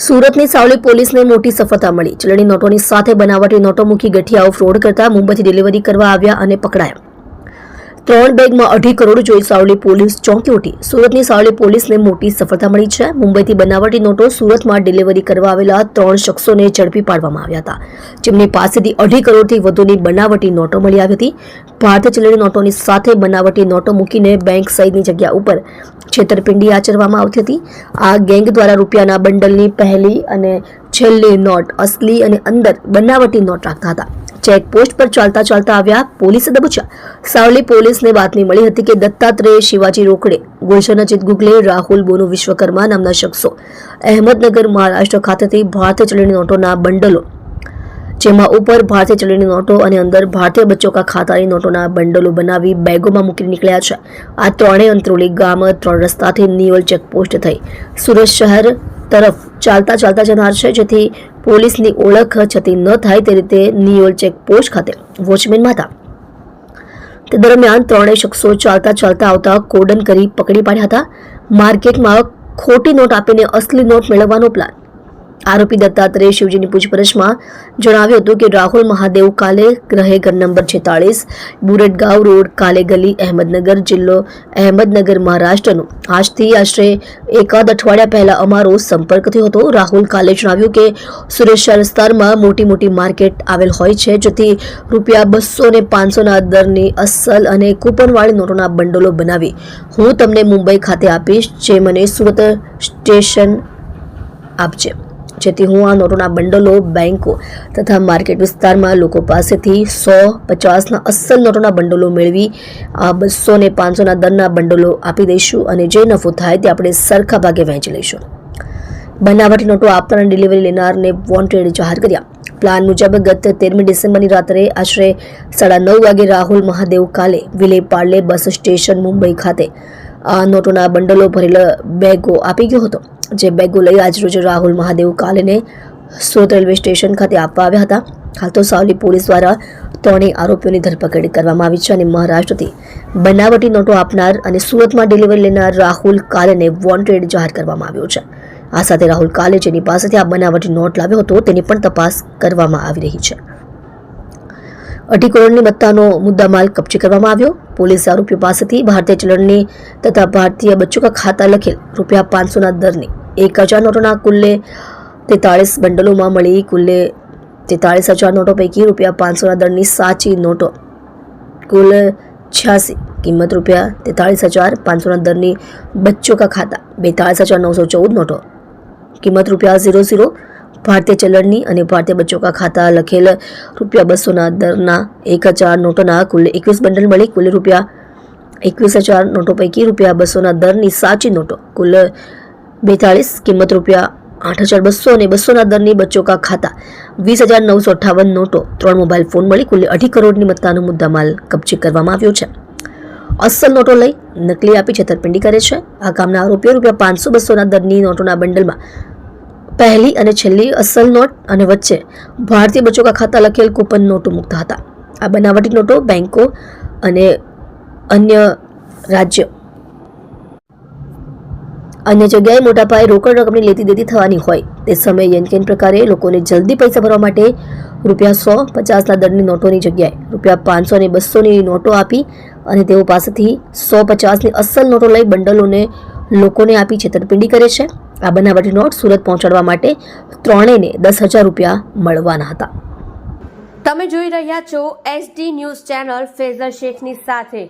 સુરતની સાવલી પોલીસને મોટી સફળતા મળી. ચલણી નોટોની સાથે બનાવટી નોટો મૂકી ગઠિયાઓ ફ્રોડ કરતા મુંબઈથી ડિલિવરી કરવા આવ્યા અને પકડાયા. 3 બેગમાં 2.5 કરોડ જોઈ સાવલી પોલીસ ચોંકી ઉઠી. સુરતની સાવલી પોલીસને મોટી સફળતા મળી છે. મુંબઈથી બનાવટી નોટો સુરતમાં ડિલિવરી કરવા આવેલા 3 શખ્સોને ઝડપી પાડવામાં આવ્યા હતા, જેમની પાસેથી 2.5 કરોડથી વધુની બનાવટી નોટો મળી આવી હતી. ભારતીય ચલણી નોટોની સાથે બનાવટી નોટો મૂકીને બેંક સહિતની જગ્યા ઉપર છેતરપિંડી આચરવામાં આવતી હતી. આ ગેંગ દ્વારા રૂપિયાના બંડલની પહેલી અને છેલ્લી નોટ અસલી અને અંદર બનાવટી નોટ રાખતા હતા. ચેકપોસ્ટ પર ચાલતા ચાલતા આવ્યા પોલીસે દબોચ્યા. સાવલી પોલીસને બાતમી મળી હતી કે દત્તાત્રેય શિવાજી રોકડે, ગુલશન અજીત ગુગલે, રાહુલ બોનુ વિશ્વકર્મા નામના શખ્સો અહેમદનગર મહારાષ્ટ્ર ખાતેથી ભારતીય ચલણી નોટોના બંડલો, જેમાં ઉપર ભારતીય ચલણી નોટો અને અંદર ભારતીય બચ્ચો કા ખાતાની નોટોના બંડલો બનાવી બેગોમાં મૂકી નીકળ્યા છે. આ ત્રણેય અંતરોલી ગામ 3 રસ્તાથી નિયોલ ચેકપોસ્ટ થઈ સુરત શહેર તરફ ચાલતા ચાલતા જનાર છે, જેથી પોલીસની ઓળખ છતી ન થાય તે રીતે નિયોલ ચેકપોસ્ટ ખાતે વોચમેનમાં હતા. તે દરમિયાન ત્રણેય શખ્સો ચાલતા ચાલતા આવતા કોર્ડન કરી પકડી પાડ્યા હતા. માર્કેટમાં ખોટી નોટ આપીને અસલી નોટ મેળવવાનો પ્લાન. આરોપી દત્તાત્રેય શિવજીની પૂછપરછમાં જણાવ્યું હતું કે રાહુલ મહાદેવ કાલે, રહે ઘર નંબર 46, બુરટગાંવ રોડ, કાલે ગલી, અહેમદનગર, જિલ્લો અહેમદનગર, મહારાષ્ટ્રનું. આજથી આશરે એકાદ અઠવાડિયા પહેલા અમારો સંપર્ક થયો હતો. રાહુલ કાલે જણાવ્યું કે સુરત શહેર વિસ્તારમાં મોટી મોટી માર્કેટ આવેલ હોય છે, જેથી રૂપિયા 200 અને 500ના દરની અસલ અને કૂપનવાળી નોટોના બંડલો બનાવી હું તમને મુંબઈ ખાતે આપીશ, જે મને સુરત સ્ટેશન આપજે, જેથી હું આ નોટોના બંડલો બેંકો તથા માર્કેટ વિસ્તારમાં લોકો પાસેથી 100-50ના અસલ નોટોના બંડલો મેળવી આ 200 અને 500ના દરના બંડલો આપી દઈશું અને જે નફો થાય તે આપણે સરખા ભાગે વહેંચી લઈશું. બનાવટી નોટો આપનાર અને ડિલિવરી લેનારને વોન્ટેડ જાહેર કર્યા. પ્લાન મુજબ ગત 13મી ડિસેમ્બરની રાત્રે આશરે 9:30 વાગે રાહુલ મહાદેવ કાલે વિલે પાર્લે બસ સ્ટેશન મુંબઈ ખાતે આ નોટોના બંડલો ભરેલા બેગો આપી ગયો હતો. જે બેગો લઈ આજરોજ રાહુલ મહાદેવ કાલેને સુરત રેલવે સ્ટેશન ખાતે આપવા આવ્યા હતા. હાલ તો સાવલી પોલીસ દ્વારા ત્રણેય આરોપીઓની ધરપકડ કરવામાં આવી છે અને મહારાષ્ટ્રથી બનાવટી નોટો આપનાર અને સુરતમાં ડિલિવરી લેનાર રાહુલ કાલેને વોન્ટેડ જાહેર કરવામાં આવ્યો છે. આ સાથે રાહુલ કાલે જેની પાસેથી આ બનાવટી નોટ લાવ્યો હતો તેની પણ તપાસ કરવામાં આવી રહી છે. 2.5 કરોડની મત્તાનો મુદ્દામાલ કબજે કરવામાં આવ્યો. પોલીસે આરોપીઓ પાસેથી ભારતીય ચલણની તથા ભારતીય બચ્ચો કા ખાતા લખેલ રૂપિયા 500ના દરની 1000 નોટોના કુલ્લે 43 બંડલોમાં મળી કુલ્લે 43,000 નોટો પૈકી રૂપિયા 500ના દરની સાચી નોટો કુલ 86, કિંમત રૂપિયા 43,500ના દરની બચ્ચો કા ખાતા 42,914 નોટો, કિંમત રૂપિયા 00, ભારતીય ચલણની અને ભારતીય બચ્ચો કા ખાતા લખેલ રૂપિયા 200ના દરના 1000 નોટોના કુલ 21 બંડલ મળી કુલ રૂપિયા 21,000 નોટો પૈકી રૂપિયા 200ના દરની સાચી નોટો કુલ 42, કિંમત રૂપિયા 8,200 અને 200ના દરની બચ્ચો કા ખાતા 20,958 નોટો, 3 મોબાઈલ ફોન મળી કુલ 2.5 કરોડની મત્તાનો મુદ્દામાલ કબજે કરવામાં આવ્યો છે. અસલ નોટો લઈ નકલી આપી છેતરપિંડી કરે છે. આ કામના આરોપીઓ રૂપિયા 500-200ના દરની નોટોના બંડલમાં પહેલી અને છેલ્લી અસલ નોટ અને વચ્ચે ભારતીય બચ્ચો કા ખાતા લખેલ કૂપન નોટો મૂકતા હતા. આ બનાવટી નોટો બેંકો અને અન્ય જગ્યાએ મોટા પાયે રોકડ રકમની લેતી દેતી થવાની હોય તે સમયે યનકેન પ્રકારે લોકોને જલ્દી પૈસા ભરવા માટે રૂપિયા 100-50ના દરની નોટોની જગ્યાએ રૂપિયા 500 અને 200ની નોટો આપી અને તેઓ પાસેથી 100-50ની અસલ નોટો લઈ બંડલોને લોકોને આપી છેતરપિંડી કરે છે. આ બનાવટી નોટ સુરત પહોંચાડવા માટે ત્રણેયને 10,000 રૂપિયા મળવાના હતા. તમે જોઈ રહ્યા છો SD ન્યૂઝ ચેનલ ફેઝલ શેખની સાથે.